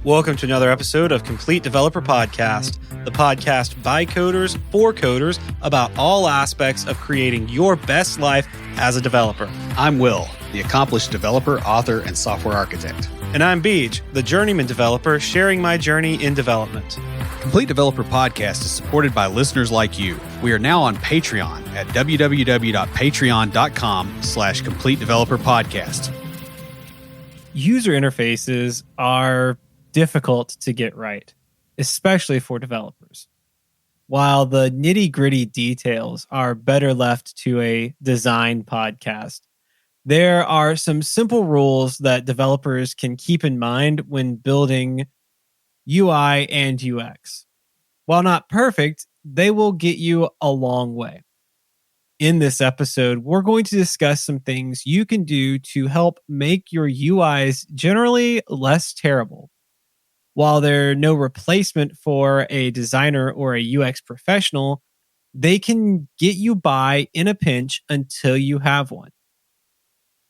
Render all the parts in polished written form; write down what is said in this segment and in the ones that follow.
Welcome to another episode of Complete Developer Podcast, the podcast by coders for coders about all aspects of creating your best life as a developer. I'm Will, the accomplished developer, author, and software architect. And I'm Beej, the journeyman developer sharing my journey in development. Complete Developer Podcast is supported by listeners like you. We are now on Patreon at www.patreon.com/Complete Developer Podcast. User interfaces are difficult to get right, especially for developers. While the nitty-gritty details are better left to a design podcast, there are some simple rules that developers can keep in mind when building UI and UX. While not perfect, they will get you a long way. In this episode, we're going to discuss some things you can do to help make your UIs generally less terrible. While they're no replacement for a designer or a UX professional, they can get you by in a pinch until you have one.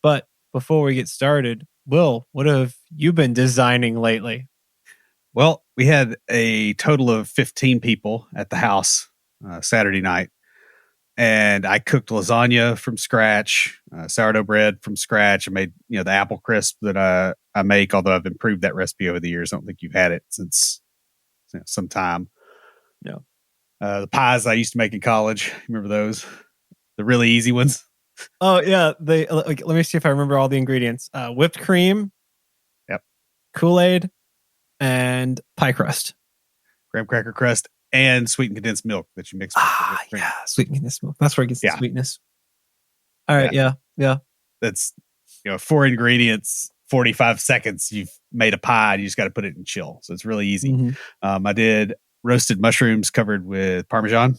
But before we get started, Will, what have you been designing lately? Well, we had a total of 15 people at the house Saturday night, and I cooked lasagna from scratch, sourdough bread from scratch. I made the apple crisp that I make, although I've improved that recipe over the years. I don't think you've had it since some time. No. The pies I used to make in college, remember those? The really easy ones. Oh yeah, let me see if I remember all the ingredients. Whipped cream, yep, Kool-Aid, and pie crust, graham cracker crust, and sweetened condensed milk that you mix with cream. Yeah, sweetened condensed milk. That's where it gets the sweetness. All right, yeah. That's 4 ingredients, 45 seconds. You've made a pie. You just got to put it in chill, so it's really easy. Mm-hmm. I did roasted mushrooms covered with Parmesan.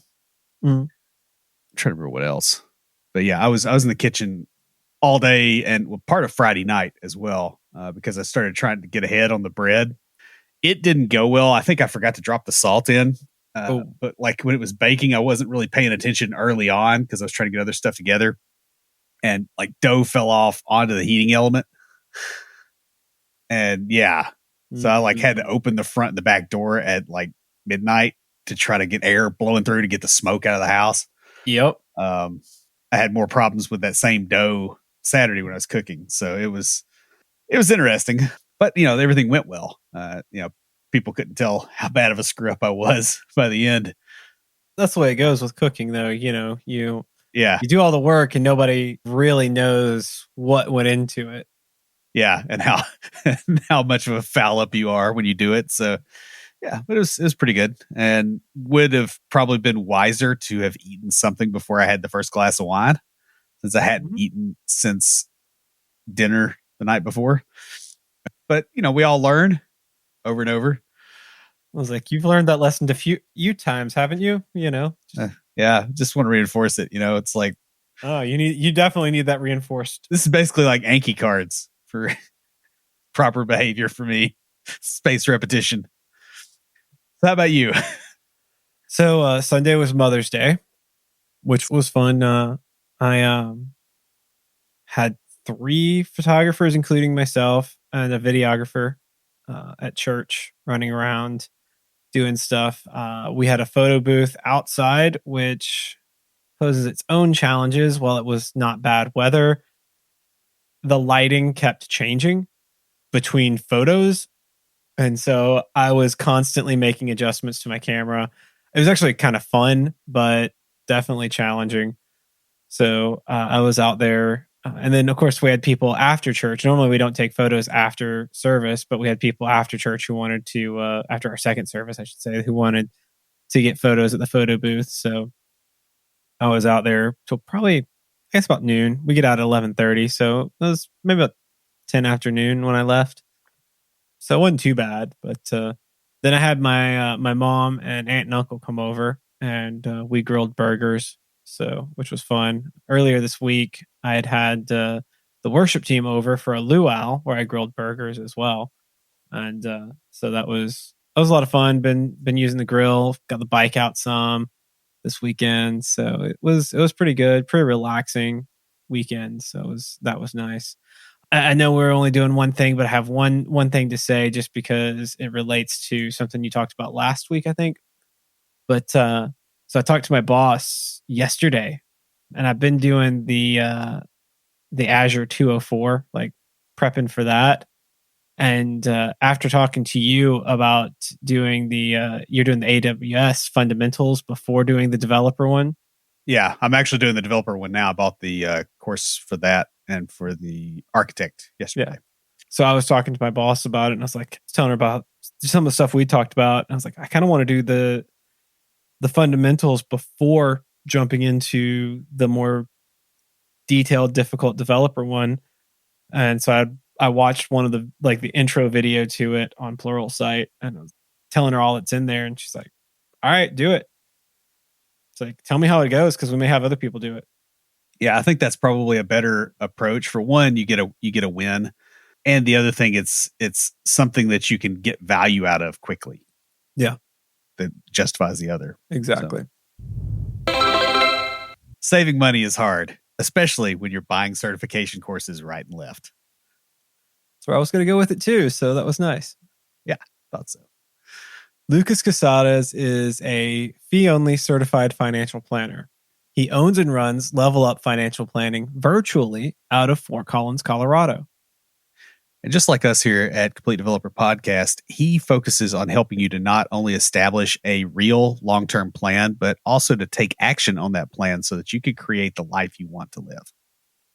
Mm-hmm. I'm trying to remember what else, but yeah, I was in the kitchen all day and part of Friday night as well because I started trying to get ahead on the bread. It didn't go well. I think I forgot to drop the salt in. But like when it was baking, I wasn't really paying attention early on because I was trying to get other stuff together, and like dough fell off onto the heating element. And so I like had to open the front and the back door at like midnight to try to get air blowing through to get the smoke out of the house. Yep. I had more problems with that same dough Saturday when I was cooking. So it was interesting, but everything went well. People couldn't tell how bad of a screw up I was by the end. That's the way it goes with cooking, though. You do all the work and nobody really knows what went into it. Yeah, and how much of a foul up you are when you do it. So yeah, but it was pretty good, and would have probably been wiser to have eaten something before I had the first glass of wine, since I hadn't eaten since dinner the night before. But we all learn over and over. I was like, you've learned that lesson a few times, haven't you? Just want to reinforce it. It's like, you definitely need that reinforced. This is basically like Anki cards for proper behavior for me. Spaced repetition. So how about you? So Sunday was Mother's Day, which was fun. I had 3 photographers, including myself, and a videographer at church running around doing stuff. We had a photo booth outside, which poses its own challenges. While it was not bad weather, the lighting kept changing between photos, and so I was constantly making adjustments to my camera. It was actually kind of fun, but definitely challenging. So I was out there. And then, of course, we had people after church. Normally, we don't take photos after service, but we had people after church who wanted to, after our second service, I should say, who wanted to get photos at the photo booth. So I was out there till probably, I guess, about noon. We get out at 11:30, so it was maybe about 10 afternoon when I left. So it wasn't too bad. But then I had my mom and aunt and uncle come over, and we grilled burgers. Which was fun. Earlier this week, I had the worship team over for a luau where I grilled burgers as well, and so that was a lot of fun. Been using the grill, got the bike out some this weekend, so it was pretty good, pretty relaxing weekend. So that was nice. I know we're only doing one thing, but I have one thing to say just because it relates to something you talked about last week, I think. But so I talked to my boss yesterday, and I've been doing the Azure 204, like prepping for that. And after talking to you about doing you're doing the AWS fundamentals before doing the developer one. Yeah, I'm actually doing the developer one now. I bought the course for that and for the architect yesterday. Yeah. So I was talking to my boss about it, and I was like, telling her about some of the stuff we talked about. And I was like, I kind of want to do the fundamentals before jumping into the more detailed, difficult developer one. And so I watched one of the intro video to it on Plural site, and I was telling her all that's in there, and she's like, "All right, do it." It's like, tell me how it goes because we may have other people do it. Yeah, I think that's probably a better approach. For one, you get a win, and the other thing, it's something that you can get value out of quickly. Yeah, that justifies the other. Exactly. So, saving money is hard, especially when you're buying certification courses right and left. That's where I was going to go with it too. So that was nice. Yeah, thought so. Lucas Casadas is a fee-only certified financial planner. He owns and runs Level Up Financial Planning virtually out of Fort Collins, Colorado. And just like us here at Complete Developer Podcast, he focuses on helping you to not only establish a real long-term plan, but also to take action on that plan so that you can create the life you want to live.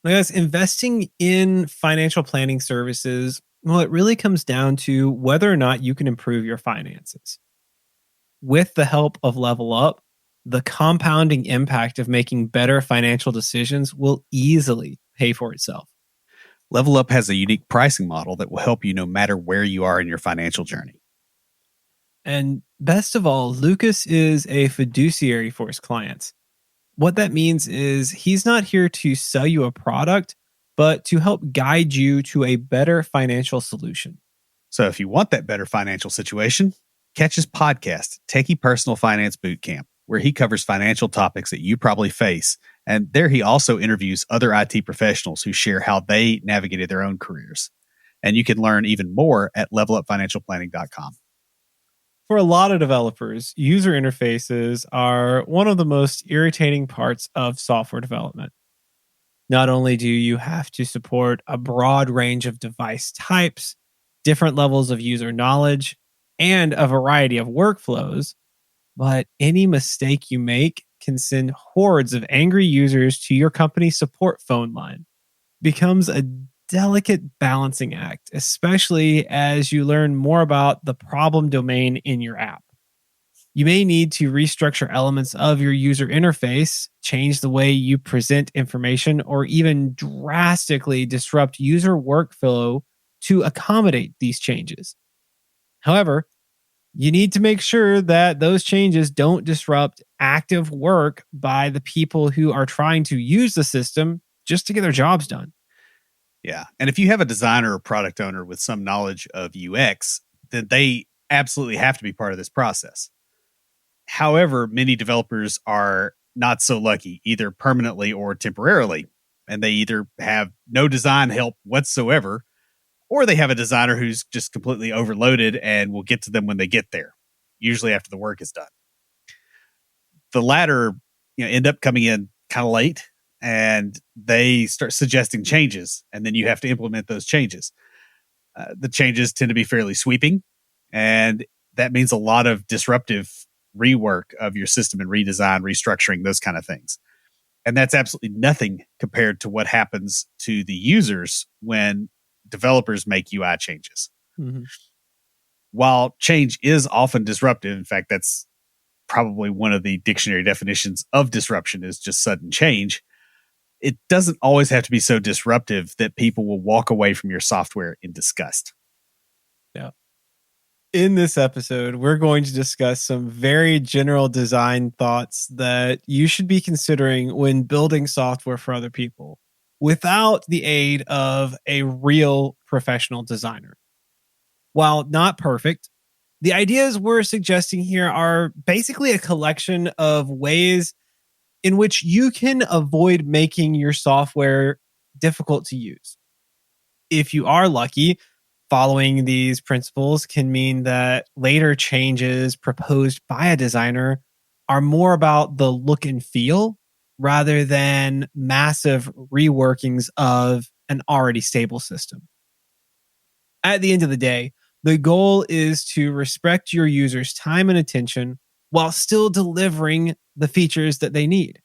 Guys, investing in financial planning services, well, it really comes down to whether or not you can improve your finances. With the help of Level Up, the compounding impact of making better financial decisions will easily pay for itself. Level Up has a unique pricing model that will help you no matter where you are in your financial journey. And best of all, Lucas is a fiduciary for his clients. What that means is he's not here to sell you a product, but to help guide you to a better financial solution. So if you want that better financial situation, catch his podcast, Techie Personal Finance Bootcamp, where he covers financial topics that you probably face. And there he also interviews other IT professionals who share how they navigated their own careers. And you can learn even more at levelupfinancialplanning.com. For a lot of developers, user interfaces are one of the most irritating parts of software development. Not only do you have to support a broad range of device types, different levels of user knowledge, and a variety of workflows, but any mistake you make can send hordes of angry users to your company's support phone line. Becomes a delicate balancing act, especially as you learn more about the problem domain in your app. You may need to restructure elements of your user interface, change the way you present information, or even drastically disrupt user workflow to accommodate these changes. However, you need to make sure that those changes don't disrupt active work by the people who are trying to use the system just to get their jobs done. Yeah. And if you have a designer or product owner with some knowledge of UX, then they absolutely have to be part of this process. However, many developers are not so lucky, either permanently or temporarily. And they either have no design help whatsoever, or they have a designer who's just completely overloaded and will get to them when they get there, usually after the work is done. The latter, end up coming in kind of late, and they start suggesting changes, and then you have to implement those changes. The changes tend to be fairly sweeping, and that means a lot of disruptive rework of your system and redesign, restructuring, those kind of things. And that's absolutely nothing compared to what happens to the users when developers make UI changes. Mm-hmm. While change is often disruptive, in fact, that's probably one of the dictionary definitions of disruption is just sudden change. It doesn't always have to be so disruptive that people will walk away from your software in disgust. Yeah. In this episode, we're going to discuss some very general design thoughts that you should be considering when building software for other people without the aid of a real professional designer. While not perfect, the ideas we're suggesting here are basically a collection of ways in which you can avoid making your software difficult to use. if you are lucky, following these principles can mean that later changes proposed by a designer are more about the look and feel rather than massive reworkings of an already stable system. At the end of the day, the goal is to respect your users' time and attention while still delivering the features that they need.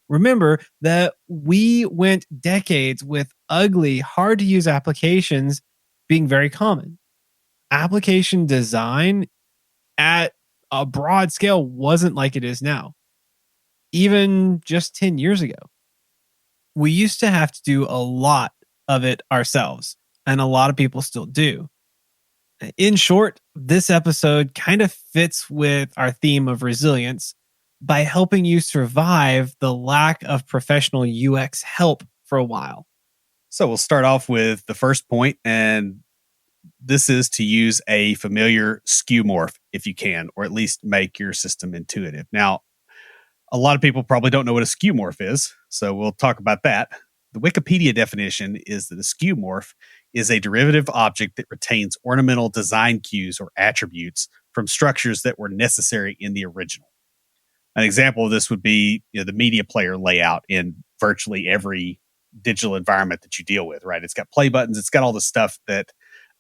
Remember that we went decades with ugly, hard to use applications being very common. Application design at a broad scale wasn't like it is now, even just 10 years ago. We used to have to do a lot of it ourselves, and a lot of people still do. In short, this episode kind of fits with our theme of resilience by helping you survive the lack of professional UX help for a while. So we'll start off with the first point, and this is to use a familiar skew morph if you can, or at least make your system intuitive. Now, a lot of people probably don't know what a skew morph is, so we'll talk about that. The Wikipedia definition is that a skew morph is a derivative object that retains ornamental design cues or attributes from structures that were necessary in the original. An example of this would be, the media player layout in virtually every digital environment that you deal with, right? It's got play buttons, it's got all the stuff that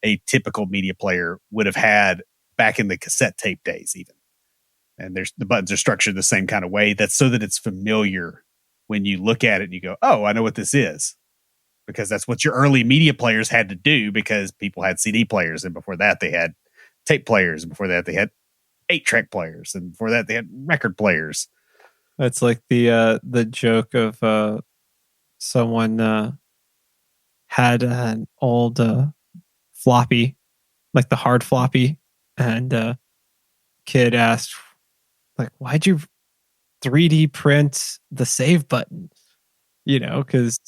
a typical media player would have had back in the cassette tape days, even. And the buttons are structured the same kind of way. That's so that it's familiar when you look at it and you go, oh, I know what this is. Because that's what your early media players had to do, because people had CD players, and before that they had tape players, and before that they had 8-track players, and before that they had record players. That's like the joke of someone had an old floppy, like the hard floppy, and kid asked, like, why'd you 3D print the save button? Because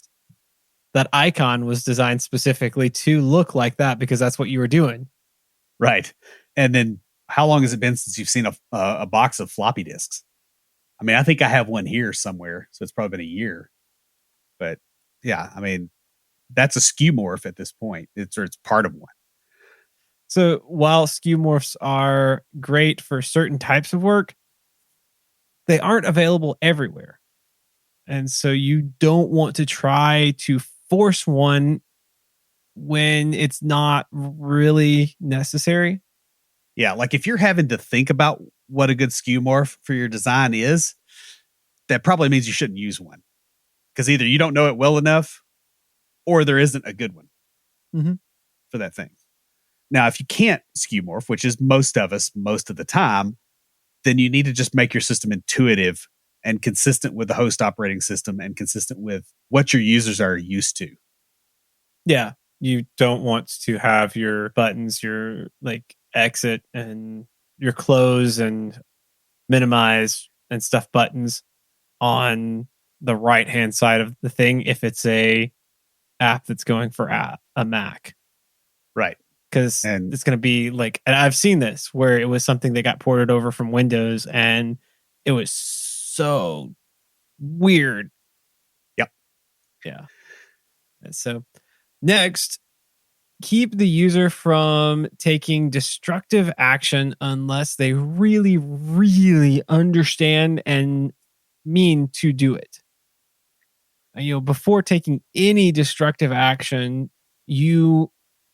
that icon was designed specifically to look like that, because that's what you were doing. Right. And then how long has it been since you've seen a box of floppy disks? I mean, I think I have one here somewhere, so it's probably been a year. But yeah, I mean, that's a skew morph at this point. It's part of one. So while skew morphs are great for certain types of work, they aren't available everywhere. And so you don't want to try to force one when it's not really necessary. Yeah, like if you're having to think about what a good skew morph for your design is, that probably means you shouldn't use one. Because either you don't know it well enough, or there isn't a good one for that thing. Now, if you can't skew morph, which is most of us most of the time, then you need to just make your system intuitive and consistent with the host operating system and consistent with what your users are used to. Yeah. You don't want to have your buttons, your like exit and your close and minimize and stuff buttons on the right hand side of the thing if it's a app that's going for a Mac. Right. Because it's going to be like, and I've seen this where it was something that got ported over from Windows and it was so weird. Yep. Yeah. And so next, keep the user from taking destructive action unless they really, really understand and mean to do it. Before taking any destructive action, you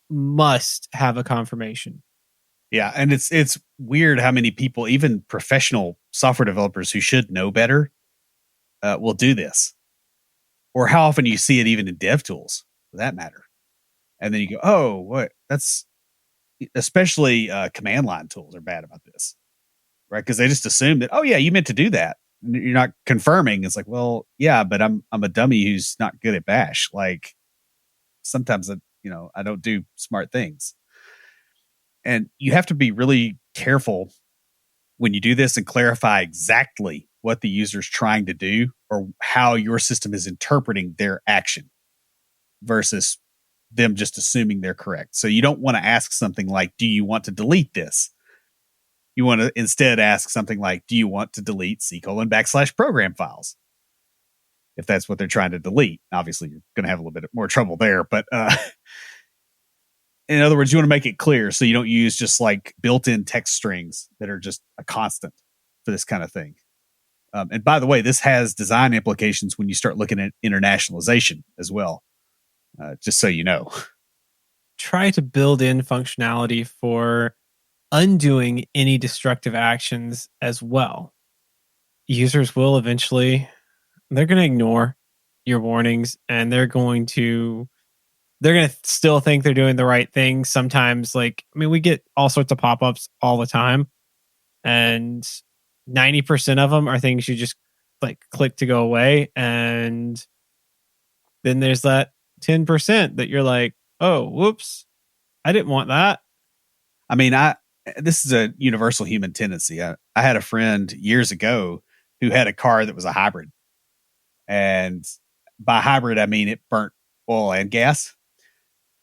must have a confirmation. Yeah, and it's weird how many people, even professional software developers who should know better, will do this, or how often you see it even in dev tools, for that matter. And then you go, "Oh, what? That's especially command line tools are bad about this, right? Because they just assume that, oh yeah, you meant to do that. You're not confirming. It's like, well, yeah, but I'm a dummy who's not good at Bash. Like sometimes I don't do smart things." And you have to be really careful when you do this and clarify exactly what the user's trying to do or how your system is interpreting their action versus them just assuming they're correct. So you don't want to ask something like, do you want to delete this? You want to instead ask something like, do you want to delete /program files? If that's what they're trying to delete. Obviously, you're going to have a little bit more trouble there, but In other words, you want to make it clear so you don't use just like built-in text strings that are just a constant for this kind of thing. And by the way, this has design implications when you start looking at internationalization as well, just so you know. Try to build in functionality for undoing any destructive actions as well. Users will eventually, they're going to ignore your warnings, and they're going to still think they're doing the right thing. Sometimes, like, I mean, we get all sorts of pop-ups all the time, and 90% of them are things you just like click to go away. And then there's that 10% that you're like, oh, whoops, I didn't want that. I mean, this is a universal human tendency. I had a friend years ago who had a car that was a hybrid. And by hybrid, I mean it burnt oil and gas.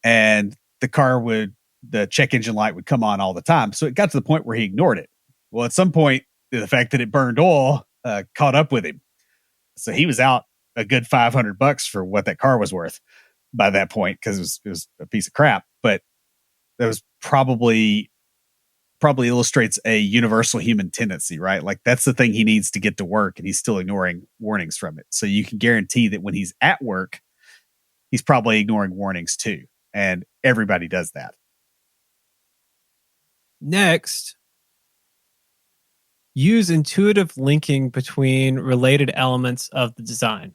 And the check engine light would come on all the time. So it got to the point where he ignored it. Well, at some point, the fact that it burned oil caught up with him. So he was out a good $500 for what that car was worth by that point, because it was a piece of crap. But that was probably illustrates a universal human tendency, right? Like that's the thing he needs to get to work, and he's still ignoring warnings from it. So you can guarantee that when he's at work, he's probably ignoring warnings too. And everybody does that. Next, use intuitive linking between related elements of the design.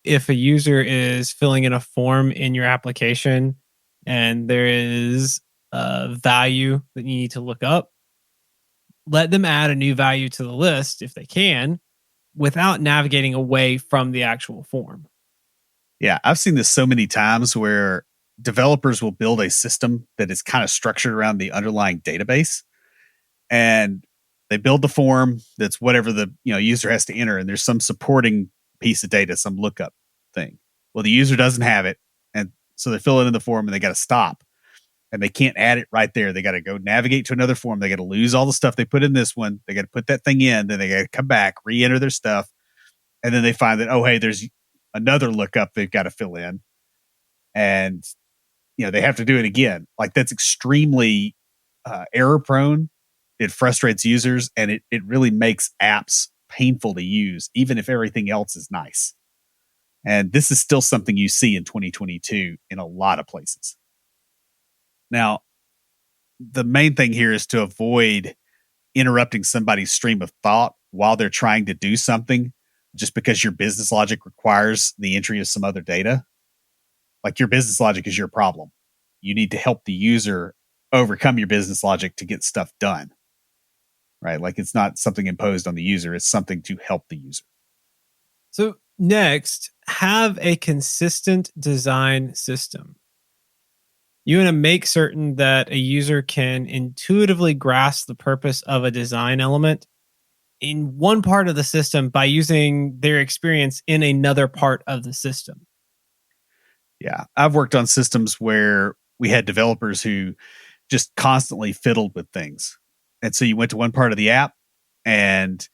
If a user is filling in a form in your application and there is a value that you need to look up, let them add a new value to the list if they can, without navigating away from the actual form. Yeah, I've seen this so many times where developers will build a system that is kind of structured around the underlying database, and they build the form that's whatever the user has to enter, and there's some supporting piece of data, some lookup thing. Well, the user doesn't have it, and so they fill it in the form, and they got to stop, and they can't add it right there. They got to go navigate to another form. They got to lose all the stuff they put in this one. They got to put that thing in, then they got to come back, re-enter their stuff, and then they find that, oh, hey, there's another lookup they've got to fill in, and they have to do it again. Like that's extremely error prone. It frustrates users, and it really makes apps painful to use, even if everything else is nice. And this is still something you see in 2022 in a lot of places. Now, the main thing here is to avoid interrupting somebody's stream of thought while they're trying to do something just because your business logic requires the entry of some other data. Like your business logic is your problem. You need to help the user overcome your business logic to get stuff done. Right? Like it's not something imposed on the user, it's something to help the user. So next, have a consistent design system. You want to make certain that a user can intuitively grasp the purpose of a design element in one part of the system by using their experience in another part of the system. Yeah, I've worked on systems where we had developers who just constantly fiddled with things. And so you went to one part of the app and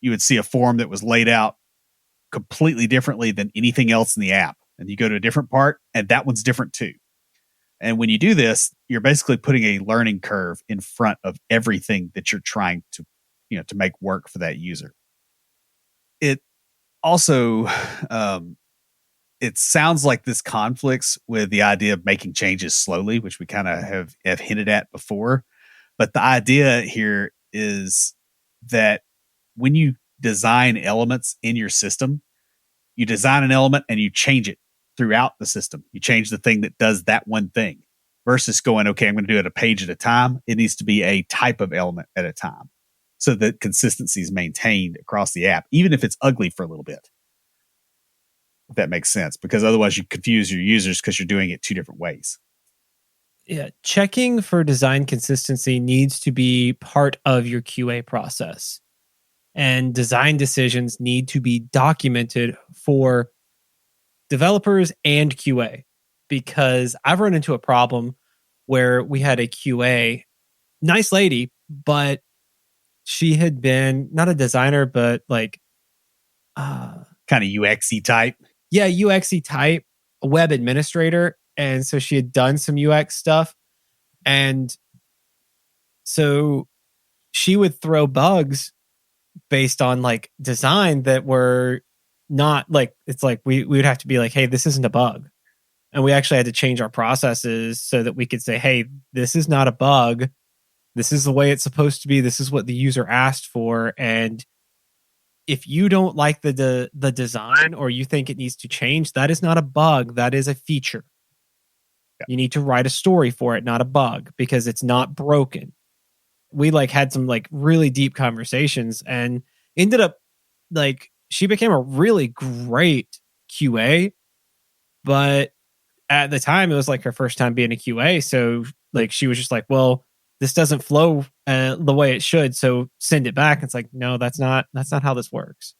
you would see a form that was laid out completely differently than anything else in the app. And you go to a different part and that one's different too. And when you do this, you're basically putting a learning curve in front of everything that you're trying to, to make work for that user. It also, it sounds like this conflicts with the idea of making changes slowly, which we kind of have hinted at before. But the idea here is that when you design elements in your system, you design an element and you change it throughout the system. You change the thing that does that one thing versus going, okay, I'm going to do it a page at a time. It needs to be a type of element at a time so that consistency is maintained across the app, even if it's ugly for a little bit. If that makes sense, because otherwise you confuse your users because you're doing it two different ways. Yeah, checking for design consistency needs to be part of your QA process. And design decisions need to be documented for developers and QA, because I've run into a problem where we had a QA, nice lady, but she had been not a designer, but like kind of UXy type. Yeah, UXy type, a web administrator. And so she had done some UX stuff. And so she would throw bugs based on like design that were not like, it's like we would have to be like, hey, this isn't a bug. And we actually had to change our processes so that we could say, hey, this is not a bug. This is the way it's supposed to be. This is what the user asked for. And if you don't like the design or you think it needs to change, that is not a bug. That is a feature. Yeah. You need to write a story for it, not a bug, because it's not broken. We like had some like really deep conversations and ended up like she became a really great QA, but at the time it was like her first time being a QA. So like she was just like, well, this doesn't flow the way it should. So send it back. It's like, no, that's not how this works.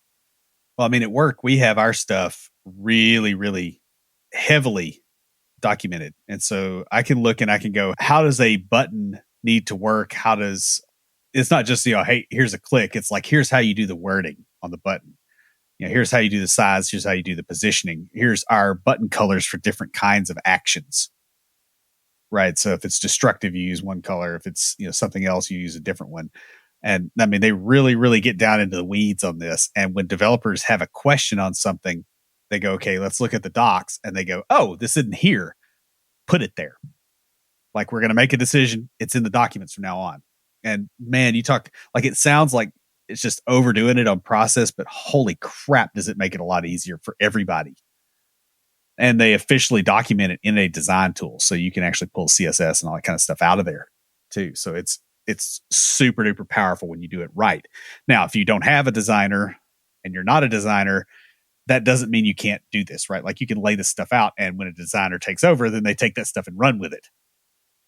Well, I mean, at work, we have our stuff really, really heavily documented. And so I can look and I can go, how does a button need to work? It's not just, hey, here's a click. It's like, here's how you do the wording on the button. Here's how you do the size. Here's how you do the positioning. Here's our button colors for different kinds of actions. Right. So if it's destructive, you use one color. If it's, something else, you use a different one. And I mean, they really, really get down into the weeds on this. And when developers have a question on something, they go, okay, let's look at the docs. And they go, oh, this isn't here. Put it there. Like, we're going to make a decision. It's in the documents from now on. And man, you talk like, it sounds like it's just overdoing it on process, but holy crap, does it make it a lot easier for everybody. And they officially document it in a design tool. So you can actually pull CSS and all that kind of stuff out of there too. So it's super duper powerful when you do it right. Now, if you don't have a designer and you're not a designer, that doesn't mean you can't do this, right? Like, you can lay this stuff out, and when a designer takes over, then they take that stuff and run with it,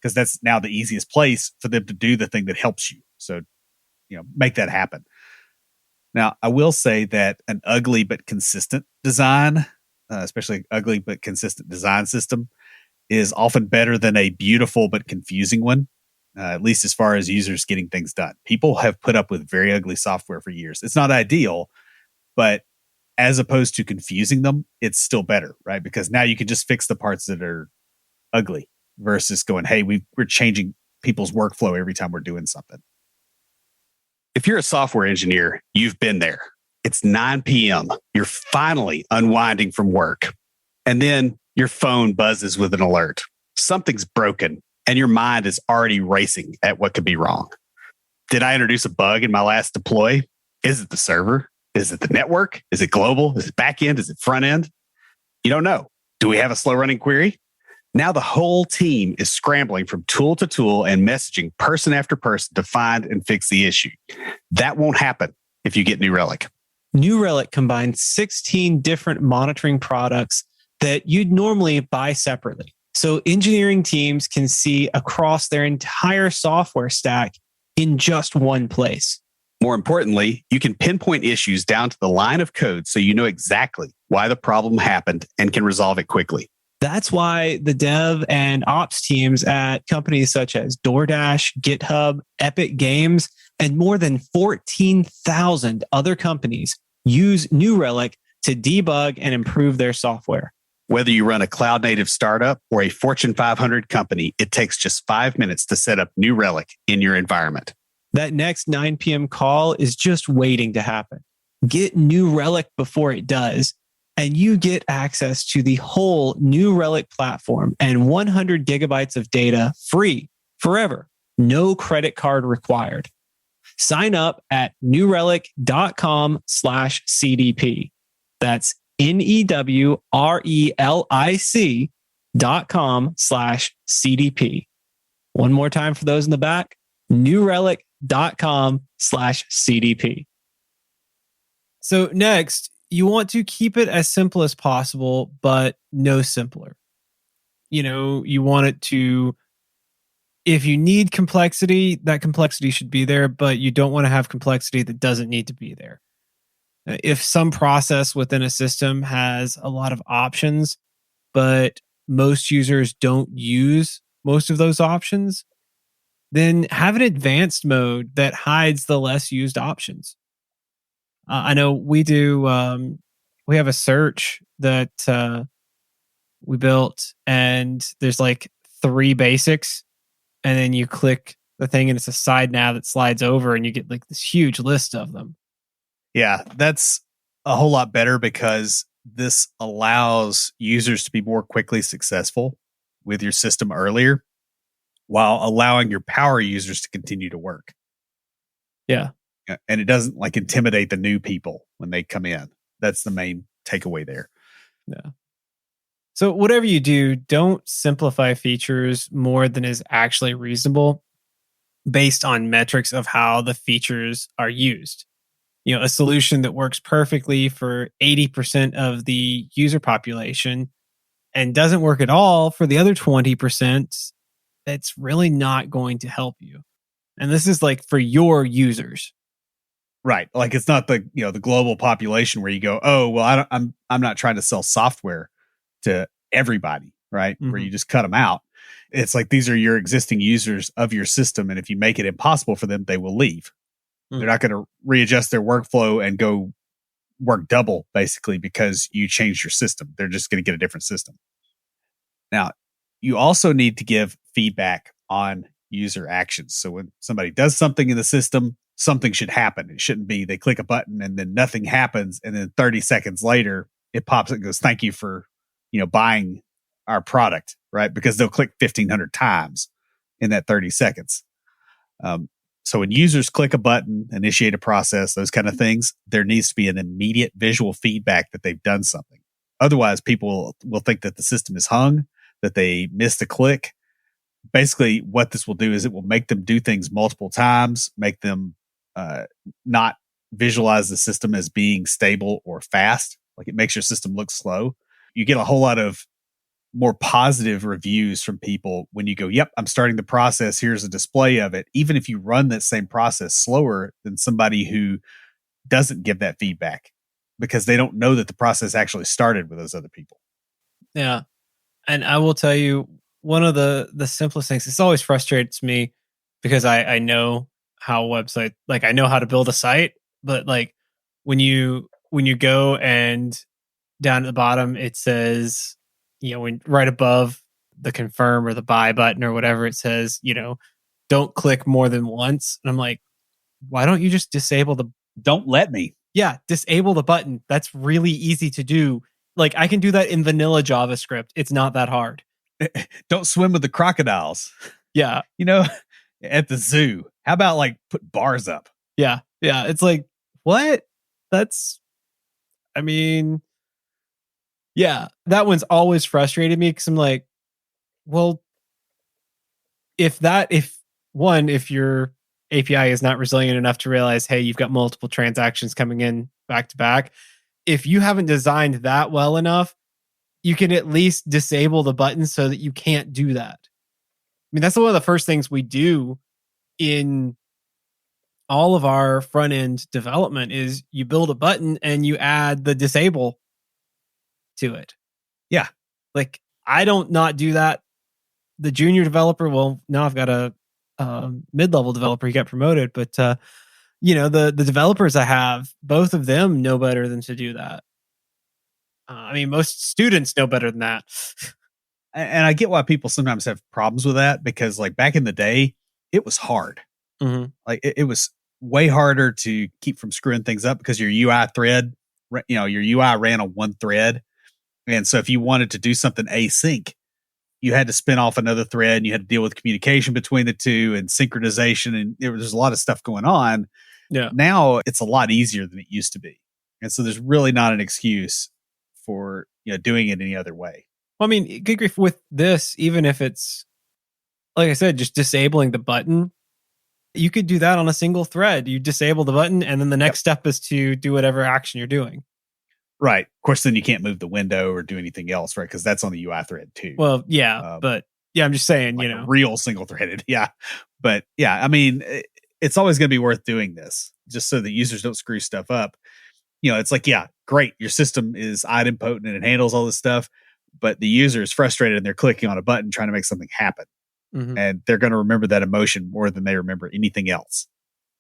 because that's now the easiest place for them to do the thing that helps you. So, make that happen. Now, I will say that an ugly but consistent design, especially ugly but consistent design system, is often better than a beautiful but confusing one, at least as far as users getting things done. People have put up with very ugly software for years. It's not ideal, but as opposed to confusing them, it's still better, right? Because now you can just fix the parts that are ugly versus going, hey, we're changing people's workflow every time we're doing something. If you're a software engineer, you've been there. It's 9 p.m. You're finally unwinding from work. And then your phone buzzes with an alert. Something's broken, and your mind is already racing at what could be wrong. Did I introduce a bug in my last deploy? Is it the server? Is it the network? Is it global? Is it back end? Is it front end? You don't know. Do we have a slow running query? Now the whole team is scrambling from tool to tool and messaging person after person to find and fix the issue. That won't happen if you get New Relic. New Relic combines 16 different monitoring products that you'd normally buy separately. So engineering teams can see across their entire software stack in just one place. More importantly, you can pinpoint issues down to the line of code so you know exactly why the problem happened and can resolve it quickly. That's why the dev and ops teams at companies such as DoorDash, GitHub, Epic Games, and more than 14,000 other companies use New Relic to debug and improve their software. Whether you run a cloud-native startup or a Fortune 500 company, it takes just 5 minutes to set up New Relic in your environment. That next 9 p.m. call is just waiting to happen. Get New Relic before it does, and you get access to the whole New Relic platform and 100 gigabytes of data free forever. No credit card required. Sign up at newrelic.com/CDP. That's NEWRELIC.com/CDP. One more time for those in the back, newrelic.com/CDP. So next, you want to keep it as simple as possible, but no simpler. You want it to, if you need complexity, that complexity should be there, but you don't want to have complexity that doesn't need to be there. If some process within a system has a lot of options, but most users don't use most of those options, then have an advanced mode that hides the less used options. I know we do. We have a search that we built, and there's like 3 basics, and then you click the thing and it's a side nav that slides over and you get like this huge list of them. Yeah, that's a whole lot better because this allows users to be more quickly successful with your system earlier while allowing your power users to continue to work. Yeah. And it doesn't like intimidate the new people when they come in. That's the main takeaway there. Yeah. So whatever you do, don't simplify features more than is actually reasonable based on metrics of how the features are used. A solution that works perfectly for 80% of the user population and doesn't work at all for the other 20%, that's really not going to help you. And this is like for your users. Right. Like it's not the global population where you go, "Oh, well, I'm not trying to sell software to everybody," right? Mm-hmm. Where you just cut them out. It's like these are your existing users of your system, and if you make it impossible for them, they will leave. They're not going to readjust their workflow and go work double, basically, because you changed your system. They're just going to get a different system. Now, you also need to give feedback on user actions. So when somebody does something in the system, something should happen. It shouldn't be they click a button and then nothing happens. And then 30 seconds later, it pops up and goes, "Thank you for, buying our product," right? Because they'll click 1,500 times in that 30 seconds. So when users click a button, initiate a process, those kind of things, there needs to be an immediate visual feedback that they've done something. Otherwise, people will think that the system is hung, that they missed a click. Basically, what this will do is it will make them do things multiple times, make them not visualize the system as being stable or fast. Like it makes your system look slow. You get a whole lot of more positive reviews from people when you go, "Yep, I'm starting the process. Here's a display of it." Even if you run that same process slower than somebody who doesn't give that feedback because they don't know that the process actually started with those other people. Yeah. And I will tell you, one of the simplest things, this always frustrates me because I know how website, like I know how to build a site, but like when you go and down at the bottom, it says, when right above the confirm or the buy button or whatever, it says, don't click more than once. And I'm like, why don't you just disable the, Don't let me. yeah, disable the button. That's really easy to do. Like I can do that in vanilla JavaScript. It's not that hard. Don't swim with the crocodiles. Yeah. At the zoo. How about like put bars up? Yeah. Yeah. It's like, what? I mean, yeah, that one's always frustrated me because I'm like, well, if your API is not resilient enough to realize, hey, you've got multiple transactions coming in back to back, if you haven't designed that well enough, you can at least disable the button so that you can't do that. I mean, that's one of the first things we do in all of our front end development is you build a button and you add the disable to it. Yeah. Like I don't not do that. The junior developer, well, now I've got a mid-level developer. He got promoted, but the developers I have, both of them know better than to do that. I mean, most students know better than that. And I get why people sometimes have problems with that because like back in the day, it was hard. Mm-hmm. Like it was way harder to keep from screwing things up because your UI thread, your UI ran on one thread. And so if you wanted to do something async, you had to spin off another thread and you had to deal with communication between the two and synchronization. And there's a lot of stuff going on. Yeah. Now it's a lot easier than it used to be. And so there's really not an excuse for doing it any other way. Well, I mean, good grief with this, even if it's, like I said, just disabling the button, you could do that on a single thread. You disable the button and then the next step is to do whatever action you're doing. Right. Of course, then you can't move the window or do anything else, right? Because that's on the UI thread too. Well, yeah, but yeah, I'm just saying, like real single threaded. Yeah. But yeah, I mean, it's always going to be worth doing this just so that users don't screw stuff up. It's like, yeah, great. Your system is idempotent and it handles all this stuff, but the user is frustrated and they're clicking on a button trying to make something happen. Mm-hmm. And they're going to remember that emotion more than they remember anything else.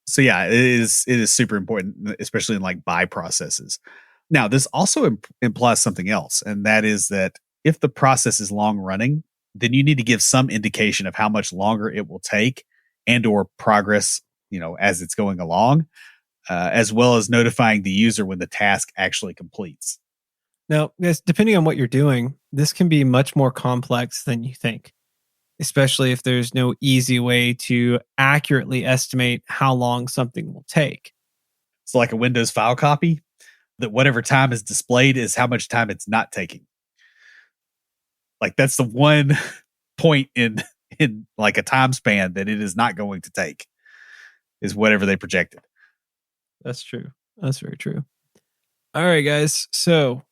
So yeah, it is super important, especially in like buy processes. Now, this also implies something else, and that is that if the process is long running, then you need to give some indication of how much longer it will take and or progress, as it's going along, as well as notifying the user when the task actually completes. Now, guys, depending on what you're doing, this can be much more complex than you think, especially if there's no easy way to accurately estimate how long something will take. It's like a Windows file copy that whatever time is displayed is how much time it's not taking. Like that's the one point in like a time span that it is not going to take is whatever they projected. That's true. That's very true. All right, guys. So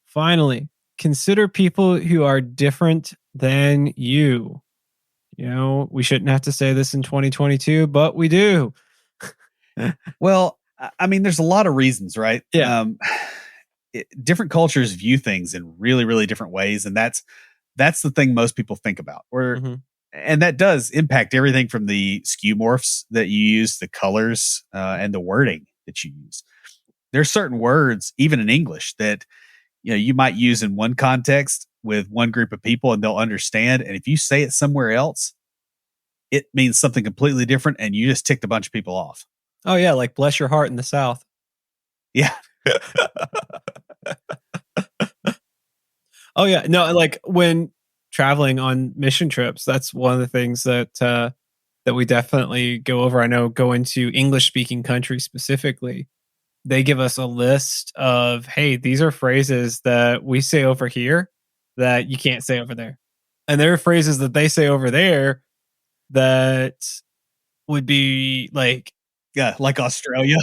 finally, consider people who are different than you. We shouldn't have to say this in 2022, but we do. Well, I mean, there's a lot of reasons, right? Yeah. Different cultures view things in really, really different ways. And that's the thing most people think about. And that does impact everything from the skew morphs that you use, the colors, and the wording that you use. There's certain words, even in English, that you might use in one context with one group of people and they'll understand. And if you say it somewhere else, it means something completely different and you just ticked a bunch of people off. Oh, yeah. Like bless your heart in the South. Yeah. Oh, yeah. No, like when traveling on mission trips, that's one of the things that we definitely go over. I know going to English speaking countries specifically, they give us a list of, hey, these are phrases that we say over here that you can't say over there. And there are phrases that they say over there that would be like, yeah, like Australia.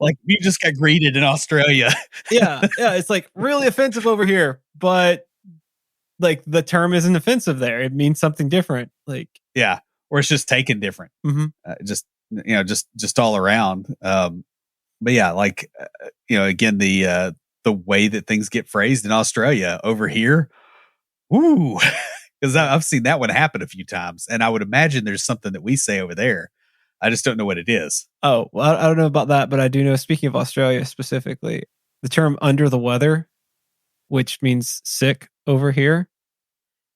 Like we just got greeted in Australia. yeah. It's like really offensive over here, but like the term isn't offensive there. It means something different. Like, yeah, or it's just taken different. Just all around. But yeah, like again, the way that things get phrased in Australia over here, woo, because I've seen that one happen a few times, and I would imagine there's something that we say over there. I just don't know what it is. Oh, well, I don't know about that, but I do know, speaking of Australia specifically, the term under the weather, which means sick over here,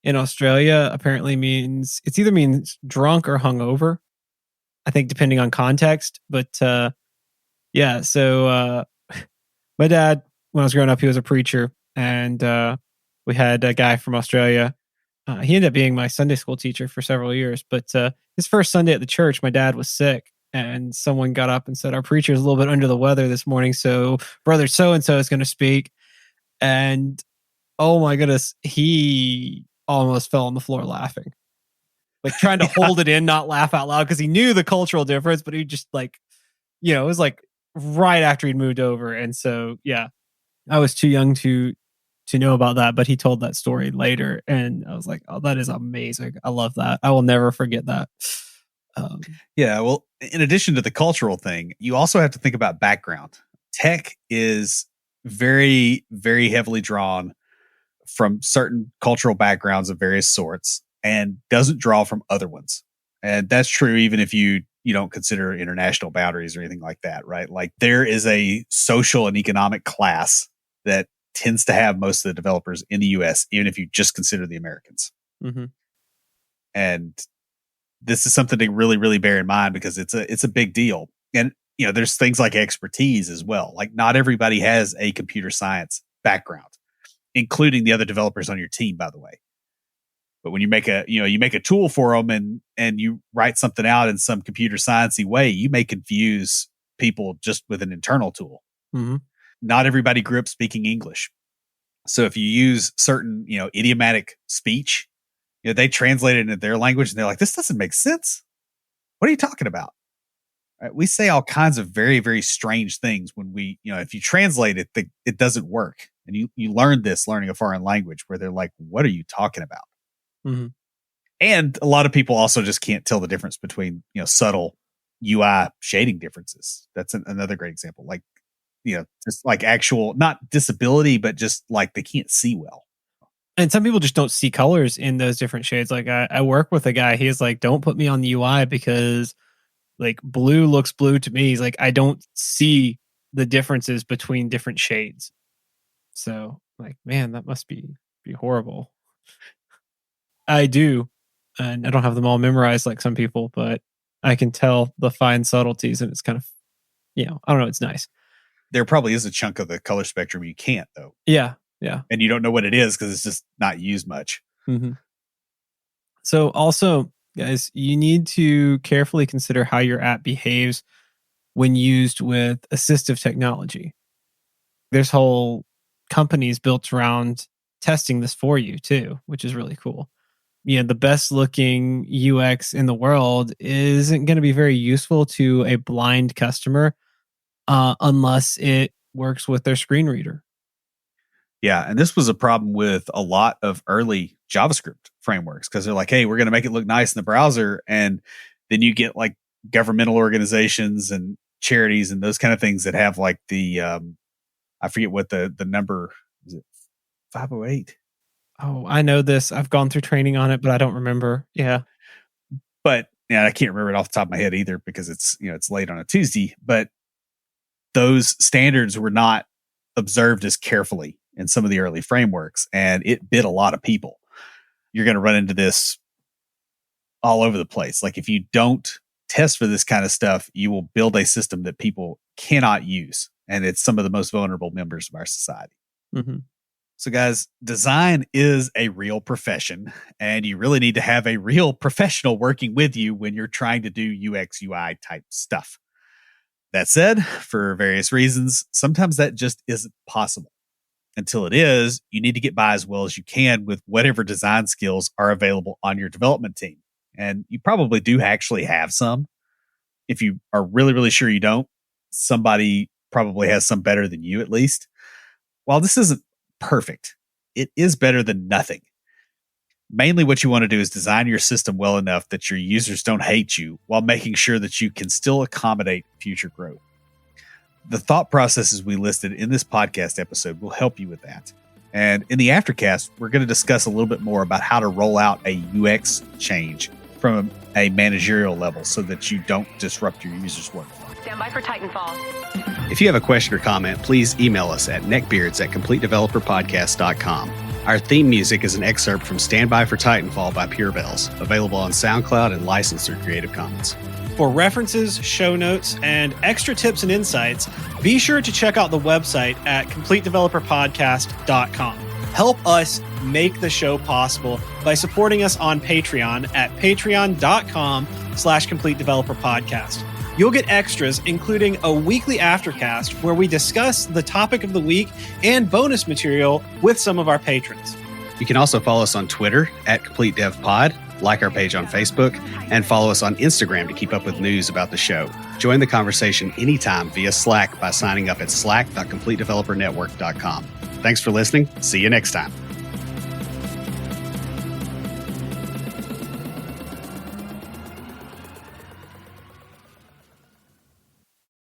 in Australia apparently means, it either means drunk or hungover, I think, depending on context. But yeah, so my dad, when I was growing up, he was a preacher, and we had a guy from Australia. He ended up being my Sunday school teacher for several years, but his first Sunday at the church, my dad was sick, and someone got up and said, our preacher is a little bit under the weather this morning, so brother so-and-so is going to speak. And oh my goodness, he almost fell on the floor laughing, like trying to hold it in, not laugh out loud, because he knew the cultural difference, but he just like, it was like right after he'd moved over. And so, yeah, I was too young to know about that, but he told that story later, and I was like, oh, that is amazing. I love that. I will never forget that. Yeah, well, in addition to the cultural thing, you also have to think about background. Tech is very, very heavily drawn from certain cultural backgrounds of various sorts and doesn't draw from other ones. And that's true even if you don't consider international boundaries or anything like that, right? Like there is a social and economic class that tends to have most of the developers in the US, even if you just consider the Americans. Mm-hmm. And this is something to really, really bear in mind because it's a big deal. And there's things like expertise as well. Like not everybody has a computer science background, including the other developers on your team, by the way. But when you make a tool for them and you write something out in some computer sciencey way, you may confuse people just with an internal tool. Mm-hmm. Not everybody grew up speaking English. So if you use certain, idiomatic speech, they translate it into their language and they're like, this doesn't make sense. What are you talking about? Right? We say all kinds of very, very strange things when we, if you translate it, it doesn't work. And you learn this learning a foreign language where they're like, what are you talking about? Mm-hmm. And a lot of people also just can't tell the difference between, subtle UI shading differences. That's another great example. Like, just like actual, not disability, but just like they can't see well. And some people just don't see colors in those different shades. Like I work with a guy, he's like, don't put me on the UI because like blue looks blue to me. He's like, I don't see the differences between different shades. So like, man, that must be be horrible. I do, and I don't have them all memorized like some people, but I can tell the fine subtleties, and it's kind of, I don't know, it's nice. There probably is a chunk of the color spectrum you can't, though. Yeah. And you don't know what it is because it's just not used much. Mm-hmm. So also, guys, you need to carefully consider how your app behaves when used with assistive technology. There's whole companies built around testing this for you too, which is really cool. The best looking UX in the world isn't going to be very useful to a blind customer unless it works with their screen reader. Yeah, and this was a problem with a lot of early JavaScript frameworks because they're like, hey, we're going to make it look nice in the browser. And then you get like governmental organizations and charities and those kind of things that have like the, I forget what the number, is it 508? Oh, I know this. I've gone through training on it, but I don't remember. Yeah. But I can't remember it off the top of my head either because it's late on a Tuesday. But those standards were not observed as carefully in some of the early frameworks, and it bit a lot of people. You're going to run into this all over the place. Like if you don't test for this kind of stuff, you will build a system that people cannot use. And it's some of the most vulnerable members of our society. Mm-hmm. So guys, design is a real profession, and you really need to have a real professional working with you when you're trying to do UX, UI type stuff. That said, for various reasons, sometimes that just isn't possible. Until it is, you need to get by as well as you can with whatever design skills are available on your development team. And you probably do actually have some. If you are really, really sure you don't, somebody probably has some better than you at least. While this isn't perfect, it is better than nothing. Mainly what you want to do is design your system well enough that your users don't hate you while making sure that you can still accommodate future growth. The thought processes we listed in this podcast episode will help you with that. And in the aftercast, we're going to discuss a little bit more about how to roll out a UX change from a managerial level so that you don't disrupt your users' workflow. Stand by for Titanfall. If you have a question or comment, please email us at neckbeards@completedeveloperpodcast.com. Our theme music is an excerpt from Stand By for Titanfall by Pure Bells, available on SoundCloud and licensed through Creative Commons. For references, show notes, and extra tips and insights, be sure to check out the website at completedeveloperpodcast.com. Help us make the show possible by supporting us on Patreon at patreon.com/completedeveloperpodcast. You'll get extras, including a weekly aftercast where we discuss the topic of the week and bonus material with some of our patrons. You can also follow us on Twitter at CompleteDevPod, like our page on Facebook, and follow us on Instagram to keep up with news about the show. Join the conversation anytime via Slack by signing up at slack.completedevelopernetwork.com. Thanks for listening. See you next time.